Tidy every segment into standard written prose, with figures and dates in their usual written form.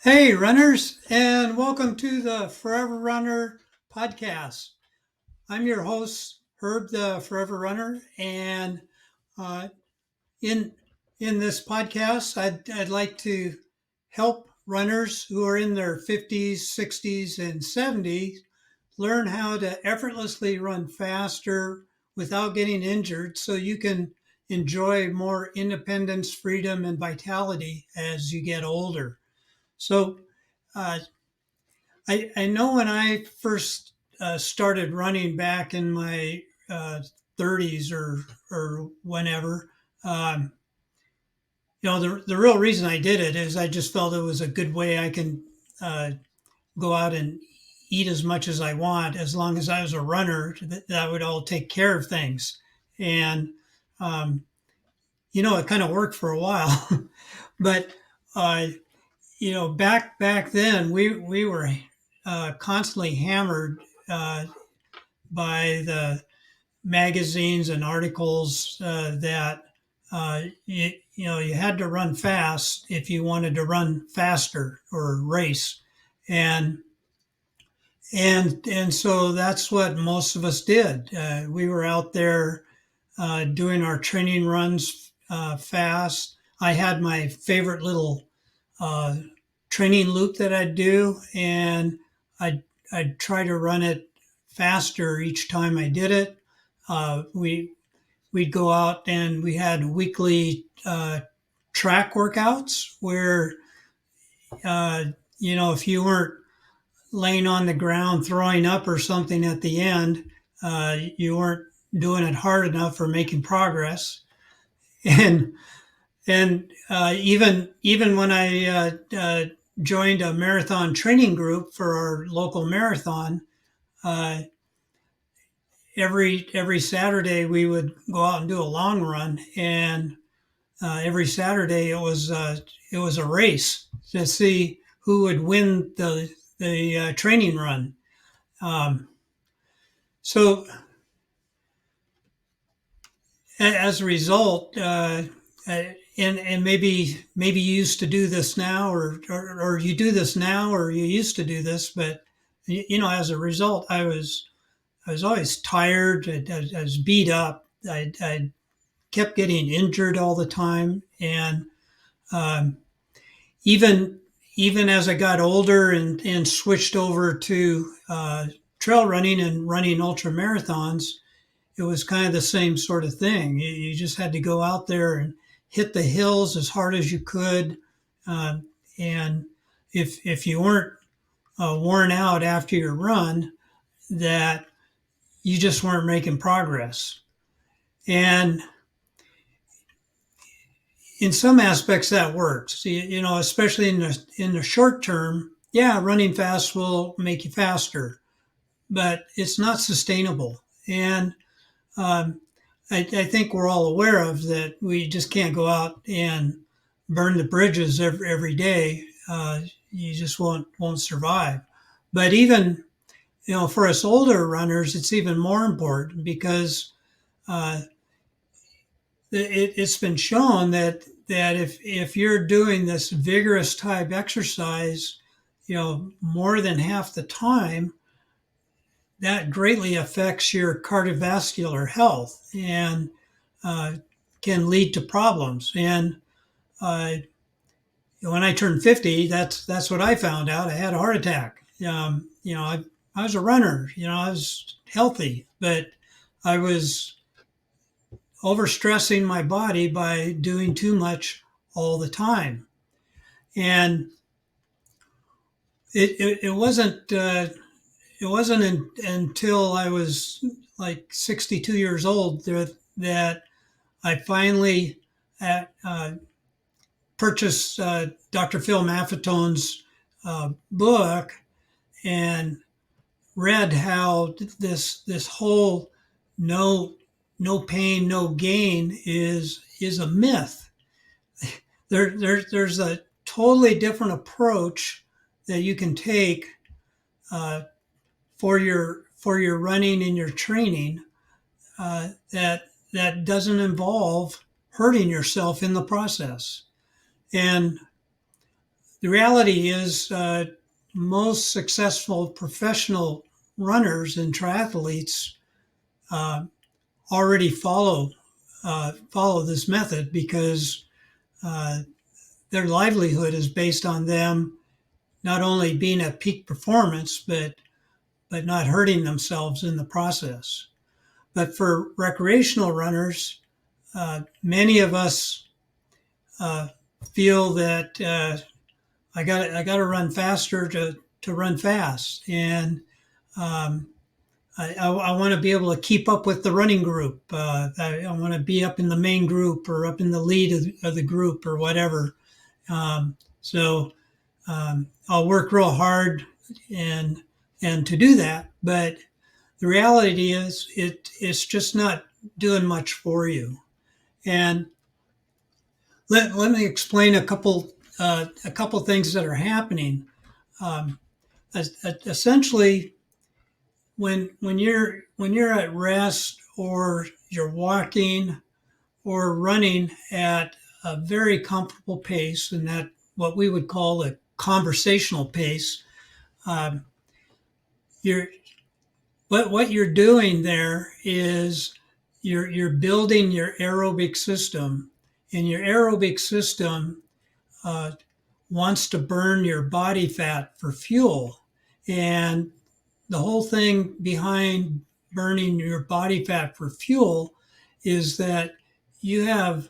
Hey, runners, and welcome to the Forever Runner podcast. I'm your host, Herb the Forever Runner, and uh, in in this podcast, I'd like to help runners who are in their 50s, 60s, and 70s learn how to effortlessly run faster without getting injured, so you can enjoy more independence, freedom, and vitality as you get older. So. Uh, I know when I first started running back in my 30s or whenever, um, the real reason I did it is I just felt it was a good way I can uh, go out and eat as much as I want as long as I was a runner. That would all take care of things, and um, it kind of worked for a while, but uh, back then we were constantly hammered by the magazines and articles that you had to run fast if you wanted to run faster or race, and and so that's what most of us did. We were out there doing our training runs fast. I had my favorite little uh, training loop that I'd do, and I'd try to run it faster each time I did it. We'd go out and we had weekly track workouts where if you weren't laying on the ground throwing up or something at the end, you weren't doing it hard enough or making progress. And even when I joined a marathon training group for our local marathon, uh, every Saturday we would go out and do a long run, and every Saturday it was a race to see who would win the training run. Um, so as a result, and maybe you used to do this now, or you do this now, or you used to do this, but as a result, I was always tired. I was beat up. I kept getting injured all the time, and um, even even as I got older and switched over to trail running and running ultra marathons, it was kind of the same sort of thing. You just had to go out there and hit the hills as hard as you could, um, and if you weren't worn out after your run, that you just weren't making progress. And in some aspects that works, especially in the short term. Yeah, running fast will make you faster, but it's not sustainable. And um, I think we're all aware of that. We just can't go out and burn the bridges every day. You just won't survive. But even for us older runners, it's even more important because uh, it's been shown that if you're doing this vigorous type exercise, more than half the time, that greatly affects your cardiovascular health and uh, can lead to problems. And uh, when I turned 50, that's what I found out. I had a heart attack. I was a runner. I was healthy, but I was overstressing my body by doing too much all the time. And it wasn't until I was like 62 years old that I finally purchased Dr. Phil Maffetone's book and read how this whole no no pain no gain is a myth. There's a totally different approach that you can take uh, for your running and your training that doesn't involve hurting yourself in the process. And the reality is most successful professional runners and triathletes uh, already follow this method because uh, their livelihood is based on them not only being at peak performance, but not hurting themselves in the process. But for recreational runners, many of us uh, feel that I got to run faster to run fast, and um, I want to be able to keep up with the running group. I want to be up in the main group or up in the lead of the group or whatever. So I'll work real hard and to do that. But the reality is, it's just not doing much for you. And let me explain a couple things that are happening. Um, Essentially, when you're at rest or you're walking or running at a very comfortable pace, and that what we would call a conversational pace, um, you're what you're doing there is you're building your aerobic system, and your aerobic system uh, wants to burn your body fat for fuel. And the whole thing behind burning your body fat for fuel is that you have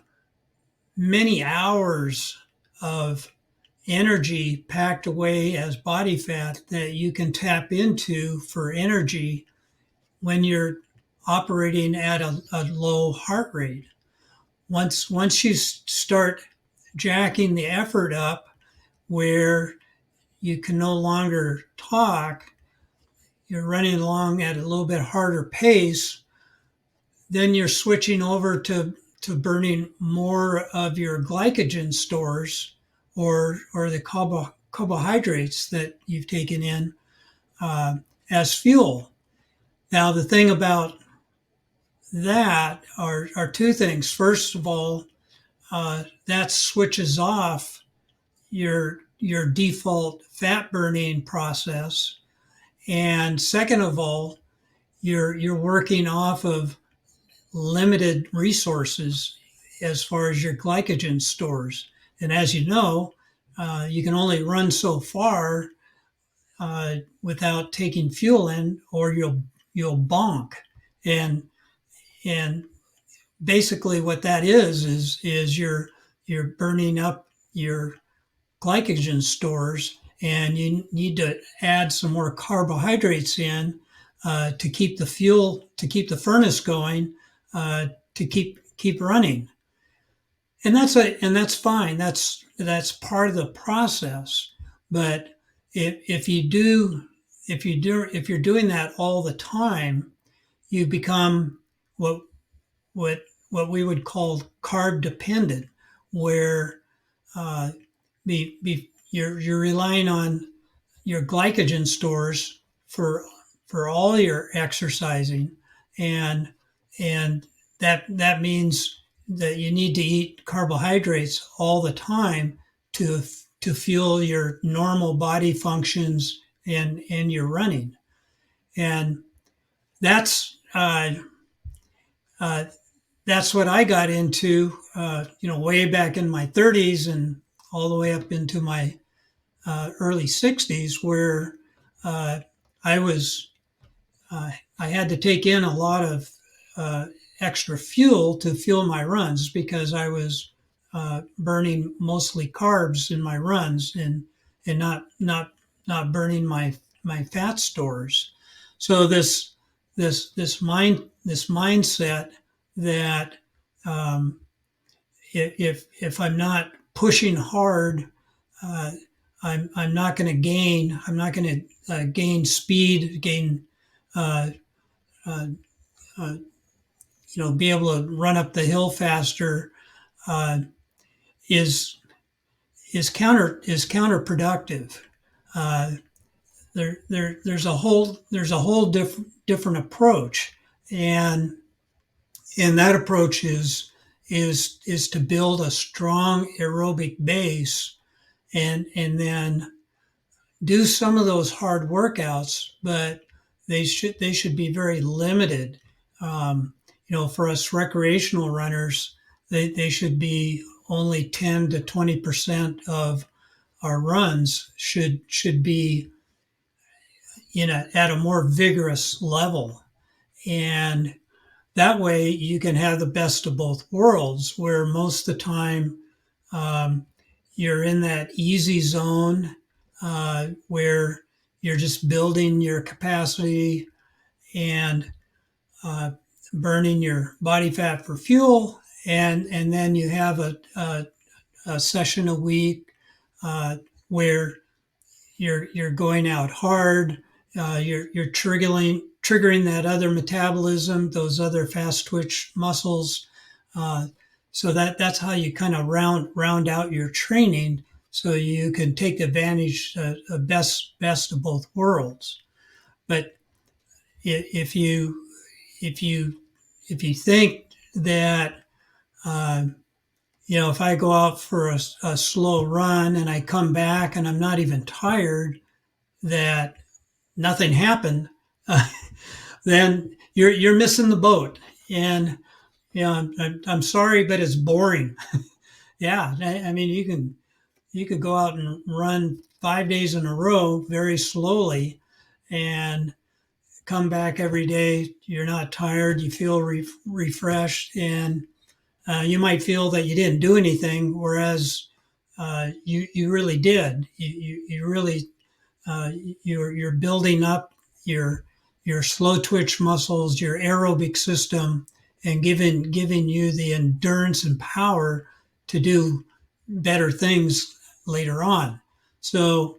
many hours of energy packed away as body fat that you can tap into for energy when you're operating at a low heart rate. Once you start jacking the effort up where you can no longer talk, you're running along at a little bit harder pace, then you're switching over to burning more of your glycogen stores or the carbohydrates that you've taken in as fuel. Now, the thing about that are two things. First of all, that switches off your default fat burning process, and second of all, you're working off of limited resources as far as your glycogen stores. And as you know, you can only run so far without taking fuel in, or you'll bonk. And and basically, what that is you're burning up your glycogen stores, and you need to add some more carbohydrates in to keep the furnace going, to keep running. And that's fine. That's part of the process. But if you do if you're doing that all the time, you become what what what we would call carb dependent, where uh, you're relying on your glycogen stores for all your exercising, and and that means that you need to eat carbohydrates all the time to fuel your normal body functions and your running. And that's uh, that's what I got into, way back in my 30s and all the way up into my early 60s, where uh, I was I had to take in a lot of uh, extra fuel to fuel my runs because I was burning mostly carbs in my runs, and not burning my fat stores. So this mindset that um, if I'm not pushing hard, uh, I'm not going to gain. I'm not going to gain speed, gain uh, uh, uh, be able to run up the hill faster. Uh, is is counterproductive. Uh, there's a whole different approach, and that approach is to build a strong aerobic base and then do some of those hard workouts, but they should be very limited. For us recreational runners, they should be only 10 to 20% of our runs should be at a more vigorous level, and that way you can have the best of both worlds, where most of the time um, you're in that easy zone where you're just building your capacity and uh, burning your body fat for fuel, and then you have a session a week where you're going out hard. You're triggering that other metabolism, those other fast twitch muscles. Uh, so that's how you kind of round out your training, so you can take advantage of best of both worlds. But if you if you if you think that uh, if I go out for a slow run and I come back and I'm not even tired, that nothing happened, then you're missing the boat. And I'm sorry, but it's boring. Yeah, I mean you could go out and run 5 days in a row very slowly, and come back every day. You're not tired. You feel refreshed, and you might feel that you didn't do anything, whereas you really did. You really uh, you're building up your your slow twitch muscles, your aerobic system, and giving you the endurance and power to do better things later on. So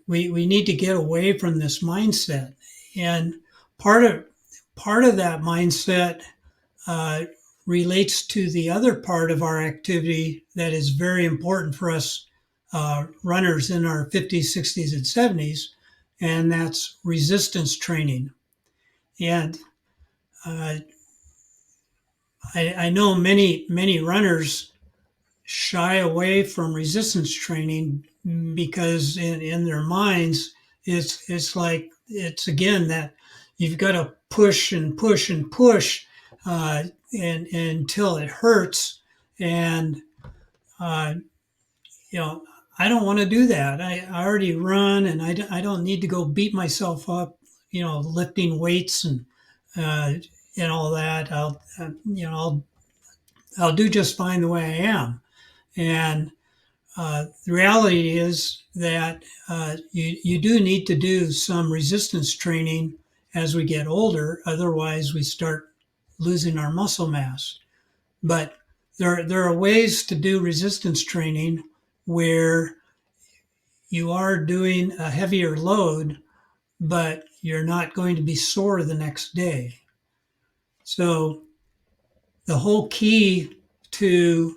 we need to get away from this mindset, and part of part of that mindset uh, relates to the other part of our activity that is very important for us runners in our 50s, 60s, and 70s, and that's resistance training. And uh, I know many runners shy away from resistance training because in their minds it's like it's again that you've got to push and push and push and until it hurts, and uh, you know I don't want to do that. I already run, and I don't need to go beat myself up, lifting weights uh, and all that. I'll do just fine the way I am. And the reality is that you do need to do some resistance training as we get older. Otherwise, we start losing our muscle mass. But there are ways to do resistance training where you are doing a heavier load, but you're not going to be sore the next day. So the whole key to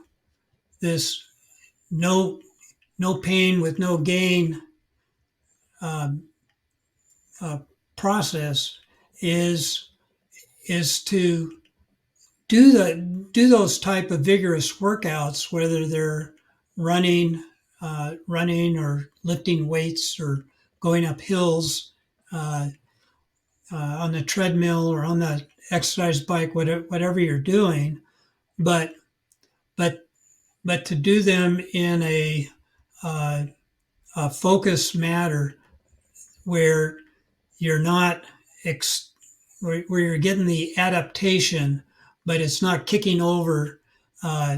this no no pain with no gain um, uh, process is to do those type of vigorous workouts, whether they're running or lifting weights or going up hills uh, on the treadmill or on the exercise bike, whatever you're doing, but but but to do them in uh, a focused manner where you're not where you're getting the adaptation, but it's not kicking over uh,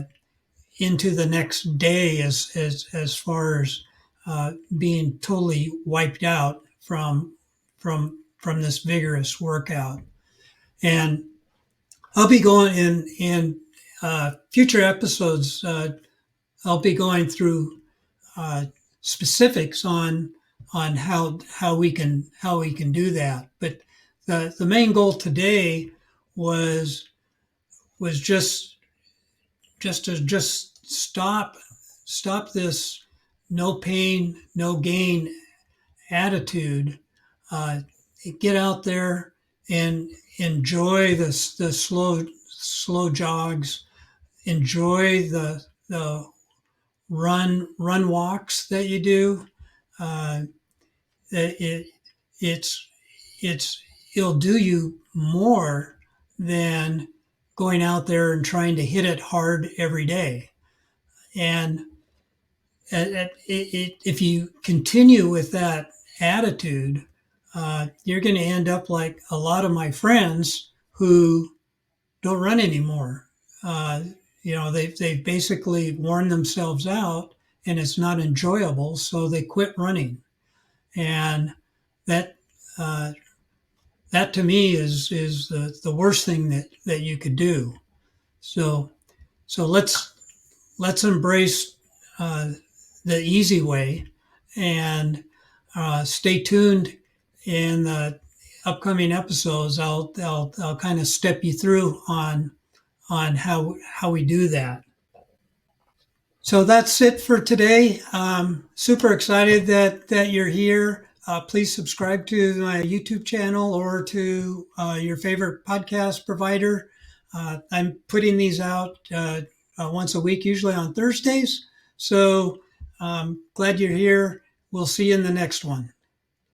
into the next day as far as being totally wiped out from this vigorous workout. And I'll be going in future episodes. I'll be going through uh, specifics on how we can do that. But the main goal today was was just stop this no pain no gain attitude. Uh, get out there and enjoy the slow jogs. Enjoy the run walks that you do. Uh, it it's it's it'll do you more than going out there and trying to hit it hard every day. And if you continue with that attitude, you're going to end up like a lot of my friends who don't run anymore. Uh, they've basically worn themselves out, and it's not enjoyable, so they quit running. And that uh, that to me is the worst thing that you could do. So so let's embrace uh, the easy way, and stay tuned in the upcoming episodes. I'll kind of step you through on how we do that. So that's it for today. Super excited that you're here. Please subscribe to my YouTube channel or to your favorite podcast provider. I'm putting these out once a week, usually on Thursdays. So glad you're here. We'll see you in the next one.